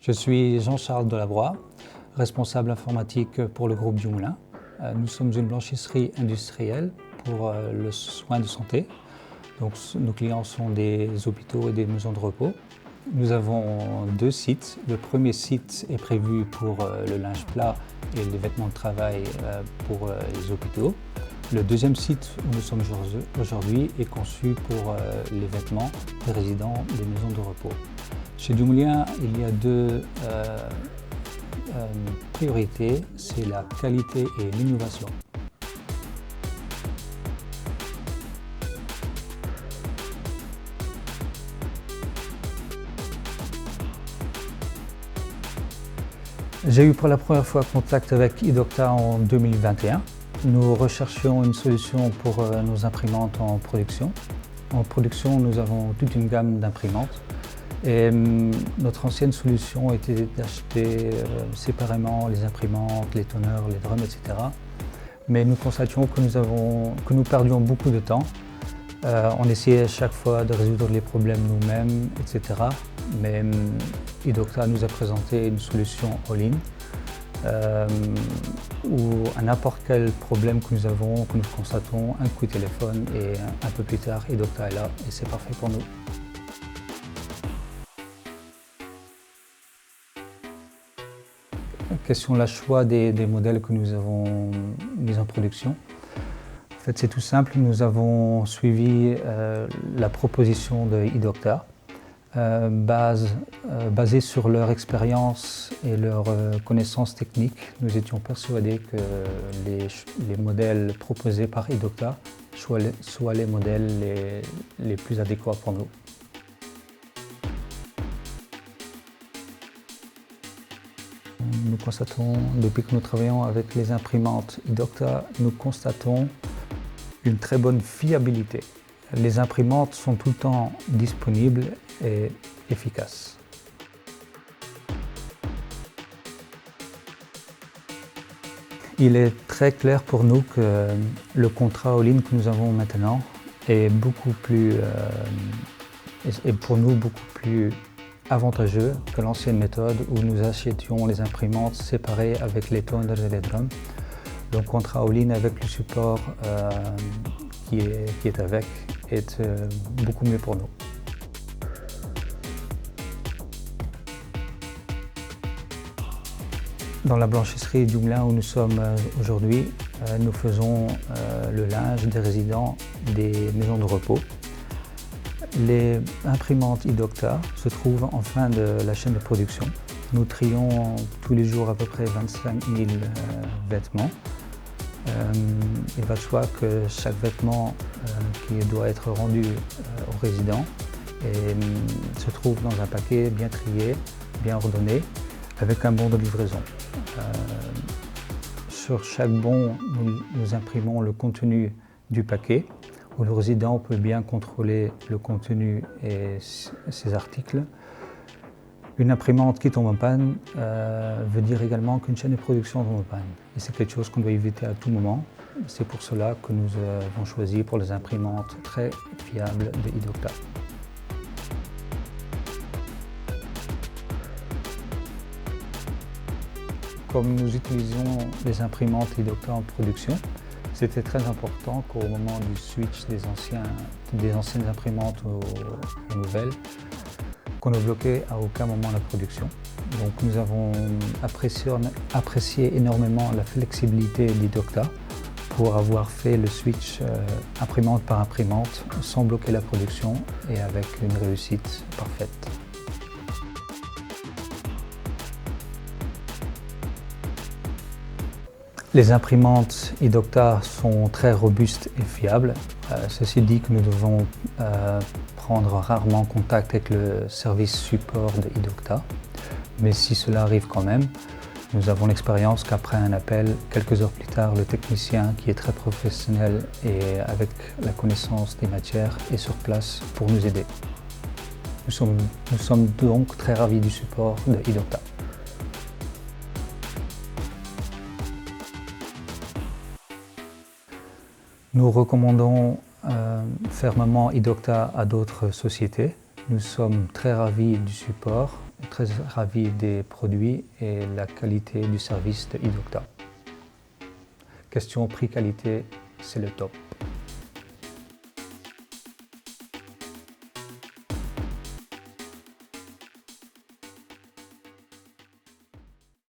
Je suis Jean-Charles Delabroix, responsable informatique pour le groupe du Moulin. Nous sommes une blanchisserie industrielle pour le soin de santé. Donc, nos clients sont des hôpitaux et des maisons de repos. Nous avons deux sites. Le premier site est prévu pour le linge plat et les vêtements de travail pour les hôpitaux. Le deuxième site où nous sommes aujourd'hui est conçu pour les vêtements des résidents des maisons de repos. Chez Dumoulin, il y a deux priorités, c'est la qualité et l'innovation. J'ai eu pour la première fois contact avec iDocta en 2021. Nous recherchions une solution pour nos imprimantes en production. En production, nous avons toute une gamme d'imprimantes. Et notre ancienne solution était d'acheter séparément les imprimantes, les toneurs, les drums, etc. Mais nous constations que nous perdions beaucoup de temps. On essayait à chaque fois de résoudre les problèmes nous-mêmes, etc. Mais iDocta nous a présenté une solution all-in où à n'importe quel problème que nous constatons, un coup de téléphone et un peu plus tard, iDocta est là et c'est parfait pour nous. Question de la choix des modèles que nous avons mis en production. En fait, c'est tout simple, nous avons suivi la proposition de iDocta, basée sur leur expérience et leur connaissances techniques. Nous étions persuadés que les modèles proposés par iDocta soient les modèles les plus adéquats pour nous. Nous constatons, depuis que nous travaillons avec les imprimantes iDocta, nous constatons une très bonne fiabilité. Les imprimantes sont tout le temps disponibles et efficaces. Il est très clair pour nous que le contrat all-in que nous avons maintenant est pour nous beaucoup plus avantageux que l'ancienne méthode où nous achetions les imprimantes séparées avec les toners et les drums. Le contrat all-in avec le support qui est avec est beaucoup mieux pour nous. Dans la blanchisserie du Moulin où nous sommes aujourd'hui, nous faisons le linge des résidents des maisons de repos. Les imprimantes iDocta se trouvent en fin de la chaîne de production. Nous trions tous les jours à peu près 25 000 vêtements. Il va de soi que chaque vêtement qui doit être rendu aux résidents se trouve dans un paquet bien trié, bien ordonné, avec un bon de livraison. Sur chaque bon, nous imprimons le contenu du paquet, où le résident peut bien contrôler le contenu et ses articles. Une imprimante qui tombe en panne veut dire également qu'une chaîne de production tombe en panne. Et c'est quelque chose qu'on doit éviter à tout moment. C'est pour cela que nous avons choisi pour les imprimantes très fiables de iDocta. Comme nous utilisons les imprimantes iDocta en production, c'était très important qu'au moment du switch des anciennes imprimantes aux nouvelles, qu'on ne bloquait à aucun moment la production. Donc nous avons apprécié énormément la flexibilité d'iDocta pour avoir fait le switch imprimante par imprimante sans bloquer la production et avec une réussite parfaite. Les imprimantes iDocta sont très robustes et fiables. Ceci dit que nous devons prendre rarement contact avec le service support de iDocta. Mais si cela arrive quand même, nous avons l'expérience qu'après un appel, quelques heures plus tard, le technicien qui est très professionnel et avec la connaissance des matières est sur place pour nous aider. Nous sommes donc très ravis du support de iDocta. Nous recommandons fermement iDocta à d'autres sociétés. Nous sommes très ravis du support très ravis des produits et la qualité du service de iDocta. Question prix-qualité, c'est le top.